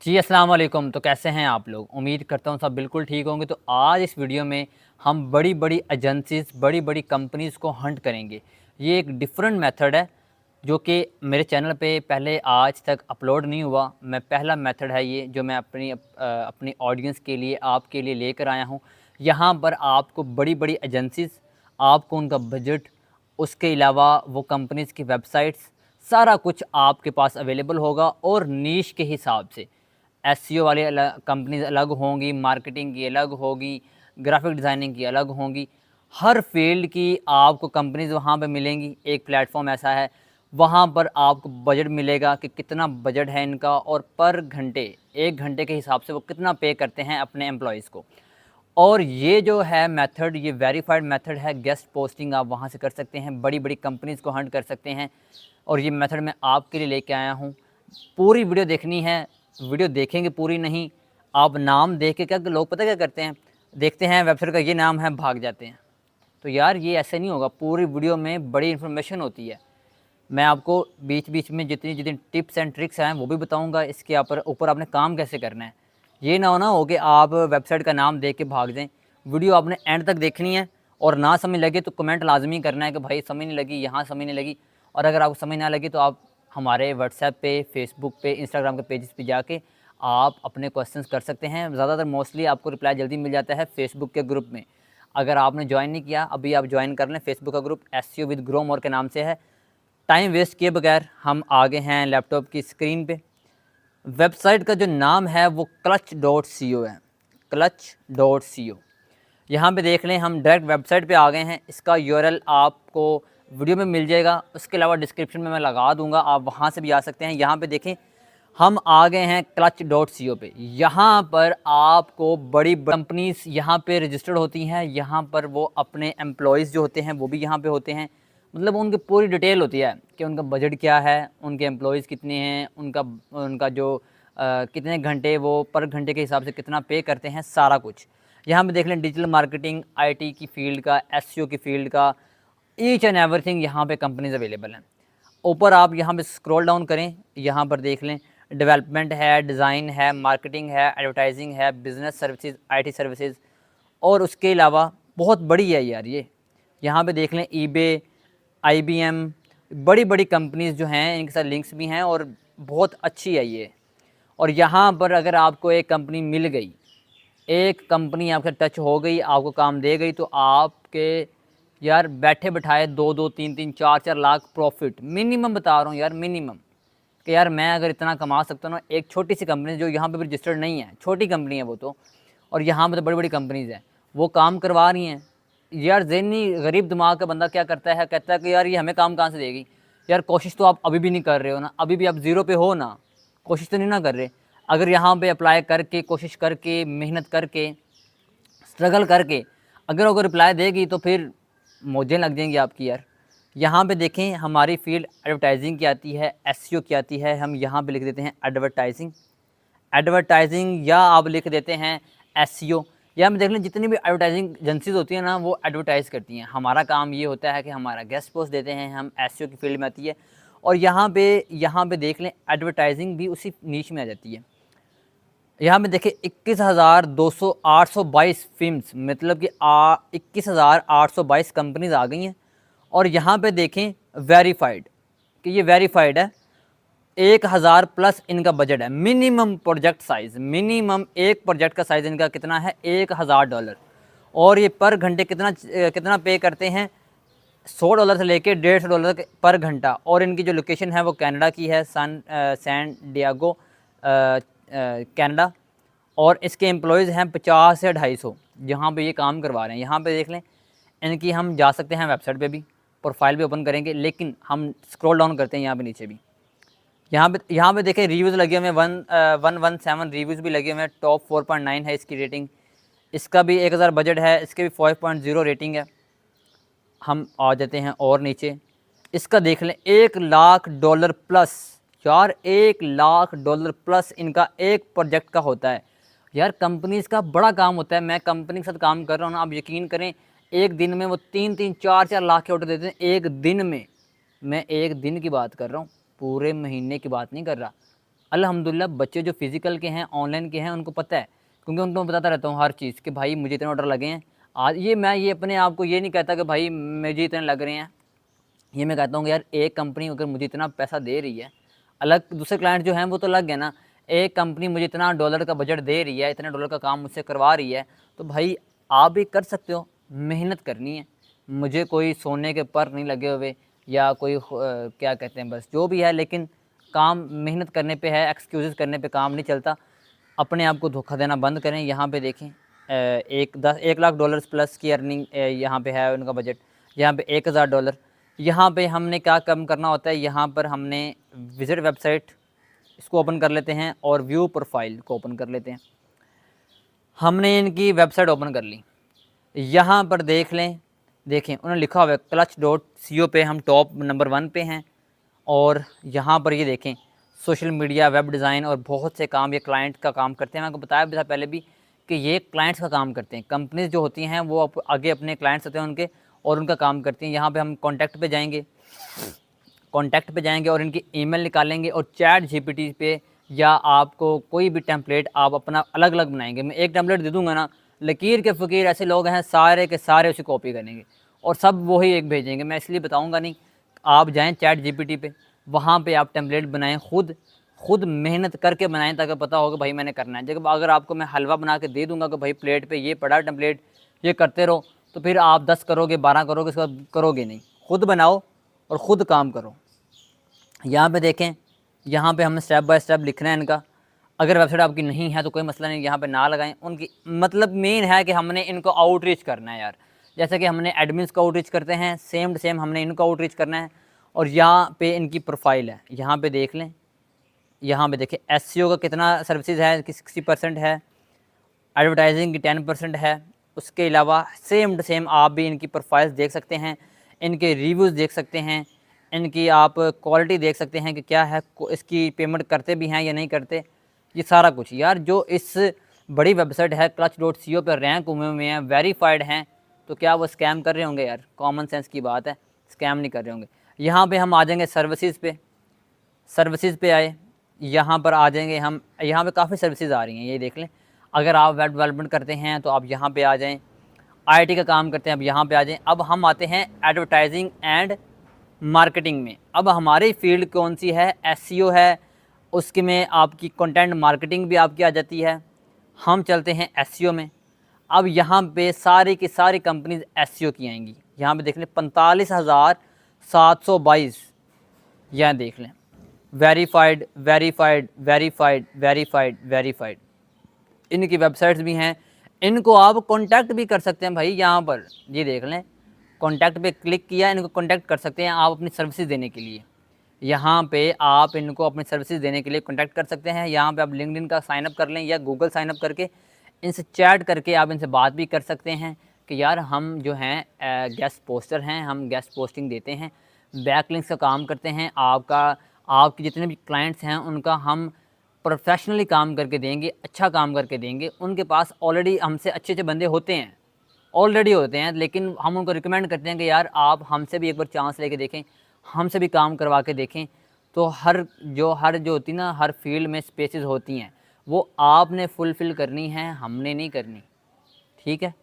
जी अस्सलाम वालेकुम। तो कैसे हैं आप लोग? उम्मीद करता हूँ सब बिल्कुल ठीक होंगे। तो आज इस वीडियो में हम बड़ी बड़ी एजेंसीज़, बड़ी बड़ी कंपनीज़ को हंट करेंगे। ये एक डिफरेंट मेथड है जो कि मेरे चैनल पे पहले आज तक अपलोड नहीं हुआ। मैं पहला मेथड है ये जो मैं अपनी ऑडियंस के लिए, आपके लिए लेकर आया हूँ। यहाँ पर आपको बड़ी बड़ी एजेंसीज़, आपको उनका बजट, उसके अलावा वो कंपनीज़ की वेबसाइट्स, सारा कुछ आपके पास अवेलेबल होगा और नीश के हिसाब से। एसईओ वाली कंपनीज़ अलग होंगी, मार्केटिंग की अलग होगी, ग्राफिक डिज़ाइनिंग की अलग होंगी। हर फील्ड की आपको कंपनीज़ वहाँ पे मिलेंगी। एक प्लेटफॉर्म ऐसा है, वहाँ पर आपको बजट मिलेगा कि कितना बजट है इनका और पर घंटे, 1 घंटे के हिसाब से वो कितना पे करते हैं अपने एम्प्लॉइज़ को। और ये जो है मेथड, ये वेरीफाइड मेथड है। गेस्ट पोस्टिंग आप वहाँ से कर सकते हैं, बड़ी बड़ी कंपनीज़ को हंट कर सकते हैं। और ये मेथड मैं आपके लिए लेके आया हूँ। पूरी वीडियो देखनी है, वीडियो देखेंगे पूरी नहीं। आप नाम देख के, क्या लोग पता क्या करते हैं, देखते हैं वेबसाइट का ये नाम है, भाग जाते हैं। तो यार ये ऐसे नहीं होगा, पूरी वीडियो में बड़ी इन्फॉर्मेशन होती है। मैं आपको बीच बीच में जितनी जितनी टिप्स एंड ट्रिक्स हैं वो भी बताऊंगा। इसके ऊपर आपने काम कैसे करना है। ये ना हो कि आप वेबसाइट का नाम देख के भाग जाएं। वीडियो आपने एंड तक देखनी है और ना समझ लगे तो कमेंट लाजमी करना है कि भाई समझ नहीं लगी, यहाँ समझ नहीं लगी। और अगर आपको समझ ना लगी तो आप हमारे व्हाट्सएप पे, फेसबुक पे, इंस्टाग्राम के पेजेस पे जाके आप अपने क्वेश्चंस कर सकते हैं। ज़्यादातर मोस्टली आपको रिप्लाई जल्दी मिल जाता है फेसबुक के ग्रुप में। अगर आपने ज्वाइन नहीं किया अभी, आप ज्वाइन कर लें। फेसबुक का group SEO with grow more के नाम से है। टाइम वेस्ट किए बगैर हम आगे हैं लैपटॉप की स्क्रीन पे। वेबसाइट का जो नाम है वो clutch.co है, clutch.co। यहाँ पे देख लें, हम डायरेक्ट वेबसाइट पे आ गए हैं। इसका यूआरएल आपको वीडियो में मिल जाएगा, उसके अलावा डिस्क्रिप्शन में मैं लगा दूंगा, आप वहाँ से भी आ सकते हैं। यहाँ पे देखें, हम आ गए हैं clutch.co पे। यहाँ पर आपको बड़ी कंपनीज यहाँ पे रजिस्टर्ड होती हैं। यहाँ पर वो अपने एम्प्लॉयज़ जो होते हैं वो भी यहाँ पे होते हैं। मतलब उनकी पूरी डिटेल होती है कि उनका बजट क्या है, उनके एम्प्लॉयज़ कितने हैं, उनका उनका जो कितने घंटे, वो पर घंटे के हिसाब से कितना पे करते हैं, सारा कुछ। यहाँ पे देख लें, डिजिटल मार्केटिंग, आईटी की फ़ील्ड का, एसईओ की फ़ील्ड का, ईच एंड एवरीथिंग यहाँ पे कंपनीज अवेलेबल हैं। ऊपर आप यहाँ पे स्क्रॉल डाउन करें, यहाँ पर देख लें, डेवलपमेंट है, डिज़ाइन है, मार्केटिंग है, एडवर्टाइजिंग है, बिज़नेस सर्विसेज, आईटी सर्विसेज, और उसके अलावा बहुत बड़ी है यार ये। यहाँ पे देख लें, ईबे, आईबीएम, बड़ी बड़ी कंपनीज़ जो हैं इनके साथ लिंक्स भी हैं और बहुत अच्छी है ये। और यहाँ पर अगर आपको एक कंपनी मिल गई, एक कंपनी आपके टच हो गई, आपको काम दे गई, तो आपके यार बैठे बिठाए 2-2, 3-3, 4-4 लाख प्रॉफिट मिनिमम बता रहा हूँ यार, मिनिमम। कि यार मैं अगर इतना कमा सकता हूँ ना, एक छोटी सी कंपनी जो यहाँ पे भी रजिस्टर्ड नहीं है, छोटी कंपनी है वो तो, और यहाँ पे तो बड़ी बड़ी कंपनीज़ हैं, वो काम करवा रही हैं। यार ज़हनी गरीब दिमाग का बंदा क्या करता है, कहता है कि यार ये हमें काम कहाँ से देगी। यार कोशिश तो आप अभी भी नहीं कर रहे हो ना, अभी भी आप ज़ीरो पे हो ना, कोशिश तो नहीं ना कर रहे। अगर यहाँ पे अप्लाई करके, कोशिश करके, मेहनत करके, स्ट्रगल करके अगर वो रिप्लाई देगी तो फिर मौजें लग जाएंगी आपकी यार। यहाँ पे देखें, हमारी फील्ड एडवर्टाइजिंग की आती है, एसईओ की आती है। हम यहाँ पे लिख देते हैं एडवर्टाइजिंग, एडवर्टाइजिंग, या आप लिख देते हैं एसईओ। या हम देख लें, जितनी भी एडवर्टाइजिंग एजेंसीज होती हैं ना, वो एडवर्टाइज़ करती हैं। हमारा काम ये होता है कि हमारा गेस्ट पोस्ट देते हैं, हम एसईओ की फील्ड में आती है। और यहाँ पे देख लें, एडवर्टाइजिंग भी उसी नीच में आ जाती है। यहाँ पे देखें, 21,822 फिल्म्स, मतलब कि 21,822 कंपनीज आ गई हैं। और यहाँ पे देखें वेरीफाइड, कि ये वेरीफाइड है। 1,000 प्लस इनका बजट है। मिनिमम प्रोजेक्ट साइज़, मिनिमम एक प्रोजेक्ट का साइज़ इनका कितना है, $1,000। और ये पर घंटे कितना कितना पे करते हैं, $100 से लेके $150 पर घंटा। और इनकी जो लोकेशन है वो कनाडा की है, सैन डियागो, कनाडा। और इसके एम्प्लॉयज़ हैं 50 से 250 जहाँ पे ये काम करवा रहे हैं। यहाँ पे देख लें, इनकी हम जा सकते हैं वेबसाइट पे भी, प्रोफाइल भी ओपन करेंगे, लेकिन हम स्क्रॉल डाउन करते हैं यहाँ पे नीचे भी। यहाँ पे देखें, रिव्यूज़ लगे हुए हैं, 117 रिव्यूज़ भी लगे हुए हैं। टॉप 4.9 है इसकी रेटिंग। इसका भी 1,000 बजट है, इसके भी 5.0 रेटिंग है। हम आ जाते हैं और नीचे, इसका देख लें, $1,00,000 प्लस। यार $1,00,000 प्लस इनका एक प्रोजेक्ट का होता है। यार कंपनीज़ का बड़ा काम होता है। मैं कंपनी के साथ काम कर रहा हूँ ना, आप यकीन करें, एक दिन में वो 3-3, 4-4 लाख के ऑर्डर देते हैं एक दिन में। मैं एक दिन की बात कर रहा हूँ, पूरे महीने की बात नहीं कर रहा। अल्हम्दुलिल्लाह बच्चे जो फ़िज़िकल के हैं, ऑनलाइन के हैं, उनको पता है, क्योंकि उनको मैं बताता रहता हूँ हर चीज़ कि भाई मुझे इतने ऑर्डर लगे हैं। आज ये अपने आप को ये नहीं कहता कि भाई मुझे इतने लग रहे हैं। ये मैं कहता हूँ कि यार एक कंपनी अगर मुझे इतना पैसा दे रही है, अलग दूसरे क्लाइंट जो हैं वो तो अलग है ना, एक कंपनी मुझे इतना डॉलर का बजट दे रही है, इतने डॉलर का काम मुझसे करवा रही है, तो भाई आप भी कर सकते हो। मेहनत करनी है, मुझे कोई सोने के पर नहीं लगे हुए या कोई क्या कहते हैं, बस जो भी है, लेकिन काम मेहनत करने पे है, एक्सक्यूज़ करने पे काम नहीं चलता। अपने आप को धोखा देना बंद करें। यहाँ पे देखें 1 लाख डॉलर्स प्लस की अर्निंग यहाँ पे है उनका बजट, यहाँ पे $1000। यहाँ पे हमने क्या कम करना होता है, यहाँ पर हमने विज़िट वेबसाइट इसको ओपन कर लेते हैं और व्यू प्रोफाइल को ओपन कर लेते हैं। हमने इनकी वेबसाइट ओपन कर ली, यहाँ पर देख लें, देखें उन्होंने लिखा हुआ है clutch.co पे हम टॉप नंबर 1 पे हैं। और यहाँ पर ये देखें सोशल मीडिया, वेब डिज़ाइन और बहुत से काम ये क्लाइंट का काम करते हैं। मैं आपको बताया भी था पहले भी कि ये क्लाइंट्स का काम करते हैं। कंपनीज जो होती हैं वो आगे अपने क्लाइंट्स होते हैं उनके, और उनका काम करती हैं। यहाँ पे हम कॉन्टैक्ट पे जाएंगे और इनकी ईमेल निकालेंगे और चैट जीपीटी पे या आपको कोई भी टेम्पलेट आप अपना अलग अलग बनाएंगे। मैं एक टेम्पलेट दे दूँगा ना, लकीर के फ़कीर ऐसे लोग हैं सारे के सारे उसे कॉपी करेंगे और सब वही एक भेजेंगे। मैं इसलिए बताऊँगा नहीं, आप जाएँ चैट जीपीटी पे, वहाँ पे आप टेम्पलेट बनाएँ, खुद मेहनत करके बनाएं, ताकि पता हो कि भाई मैंने करना है। जब अगर आपको मैं हलवा बना के दे दूँगा कि भाई प्लेट पे ये पड़ा टेम्पलेट, ये करते रहो, तो फिर आप 10 करोगे, 12 करोगे, इसका करोगे नहीं। खुद बनाओ और ख़ुद काम करो। यहाँ पे देखें, यहाँ पे हमें स्टेप बाय स्टेप लिखना है इनका। अगर वेबसाइट आपकी नहीं है तो कोई मसला नहीं, यहाँ पे ना लगाएं। उनकी मतलब मेन है कि हमने इनको आउटरीच करना है यार, जैसे कि हमने एडमिन्स को आउटरीच करते हैं, सेम टू सेम हमने इनको आउटरीच करना है। और यहाँ पे इनकी प्रोफाइल है, यहाँ पे देख लें, यहाँ पे देखें एसईओ का कितना सर्विसेज है कि 60% है, एडवर्टाइजिंग की 10% है। उसके अलावा सेम टू सेम आप भी इनकी प्रोफाइल्स देख सकते हैं, इनके रिव्यूज़ देख सकते हैं, इनकी आप क्वालिटी देख सकते हैं कि क्या है, इसकी पेमेंट करते भी हैं या नहीं करते, ये सारा कुछ। यार जो इस बड़ी वेबसाइट है clutch.co पर रैंक हुए हैं, वेरीफाइड हैं, तो क्या वो स्कैम कर रहे होंगे यार? कॉमन सेंस की बात है, स्कैम नहीं कर रहे होंगे। यहाँ पे हम आ जाएंगे सर्विसेज पे आए, यहाँ पर आ जाएंगे हम। यहाँ पे काफ़ी सर्विसेज आ रही हैं, ये देख लें। अगर आप वेब डेवलपमेंट करते हैं तो आप यहाँ पे आ जाएं, आईटी का काम करते हैं अब यहाँ पे आ जाएं। अब हम आते हैं एडवर्टाइजिंग एंड मार्केटिंग में। अब हमारी फील्ड कौन सी है? एसईओ है, उसके में आपकी कंटेंट मार्केटिंग भी आपकी आ जाती है। हम चलते हैं एसईओ में। अब यहाँ पे सारी की सारी कंपनीज एसईओ की आएंगी। यहाँ पे देख लें 45,722, यहाँ देख लें verified verified verified verified verified. इनकी वेबसाइट्स भी हैं, इनको आप कांटेक्ट भी कर सकते हैं भाई। यहाँ पर ये देख लें, कांटेक्ट पे क्लिक किया, इनको कांटेक्ट कर सकते हैं आप अपनी सर्विसेज देने के लिए। यहाँ पे आप इनको अपनी सर्विसेज देने के लिए कांटेक्ट कर सकते हैं। यहाँ पे आप लिंक्डइन का साइनअप कर लें या गूगल साइनअप करके इनसे चैट करके आप इनसे बात भी कर सकते हैं कि यार हम जो हैं गेस्ट पोस्टर हैं, हम गेस्ट पोस्टिंग देते हैं, बैकलिंक्स का काम करते हैं, आपके जितने भी क्लाइंट्स हैं उनका हम प्रोफेशनली काम करके देंगे, अच्छा काम करके देंगे। उनके पास ऑलरेडी हमसे अच्छे अच्छे बंदे होते हैं, ऑलरेडी होते हैं, लेकिन हम उनको रिकमेंड करते हैं कि यार आप हमसे भी एक बार चांस लेके देखें, हमसे भी काम करवा के देखें। तो हर जो होती ना, हर फील्ड में स्पेसेस होती हैं, वो आपने फुलफ़िल करनी है, हमने नहीं करनी। ठीक है,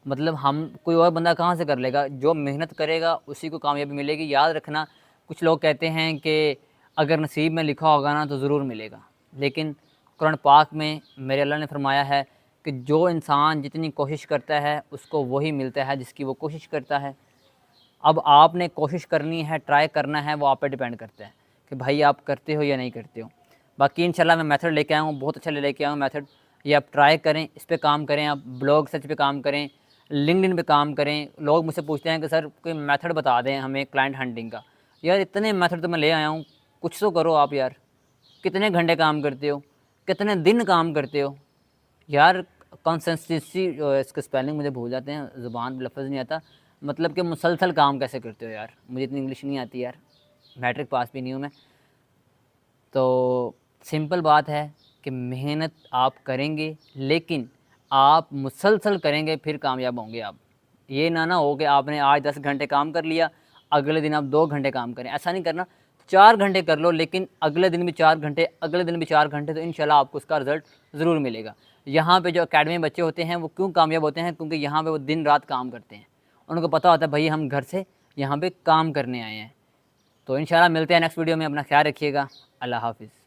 मतलब हम कोई और बंदा कहाँ से कर लेगा? जो मेहनत करेगा उसी को कामयाबी मिलेगी। याद रखना, कुछ लोग कहते हैं कि अगर नसीब में लिखा होगा ना तो ज़रूर मिलेगा, लेकिन कुरान पाक में मेरे अल्लाह ने फरमाया है कि जो इंसान जितनी कोशिश करता है उसको वही मिलता है जिसकी वो कोशिश करता है। अब आपने कोशिश करनी है, ट्राई करना है, वो आप पे डिपेंड करता है कि भाई आप करते हो या नहीं करते हो। बाकी इंशाल्लाह मैं मेथड लेके आया हूँ, बहुत अच्छा लेके आया हूँ मेथड। ये आप ट्राई करें, इस पर काम करें, आप ब्लॉग सर्च पे काम करें, लिंक्डइन पे काम करें। लोग मुझसे पूछते हैं कि सर कोई मेथड बता दें हमें क्लाइंट हंटिंग का। यार इतने मेथड तो मैं ले आया हूँ, कुछ तो करो आप यार। कितने घंटे काम करते हो, कितने दिन काम करते हो यार? कंसिस्टेंसी, इसका स्पेलिंग मुझे भूल जाते हैं, ज़ुबान पर लफ्ज़ नहीं आता, मतलब कि मुसलसल काम कैसे करते हो यार? मुझे इतनी इंग्लिश नहीं आती यार, मैट्रिक पास भी नहीं हूँ मैं। तो सिंपल बात है कि मेहनत आप करेंगे, लेकिन आप मुसलसल करेंगे फिर कामयाब होंगे आप। ये ना हो कि आपने आज 10 घंटे काम कर लिया, अगले दिन आप 2 घंटे काम करें, ऐसा नहीं करना। 4 घंटे कर लो, लेकिन अगले दिन भी 4 घंटे, अगले दिन भी 4 घंटे, तो इंशाल्लाह आपको उसका रिज़ल्ट ज़रूर मिलेगा। यहाँ पे जो अकेडमी में बच्चे होते हैं वो क्यों कामयाब होते हैं? क्योंकि यहाँ पे वो दिन रात काम करते हैं। उनको पता होता है भाई हम घर से यहाँ पे काम करने आए हैं। तो इंशाल्लाह मिलते हैं नेक्स्ट वीडियो में। अपना ख्याल रखिएगा। अल्लाह हाफ़िज़।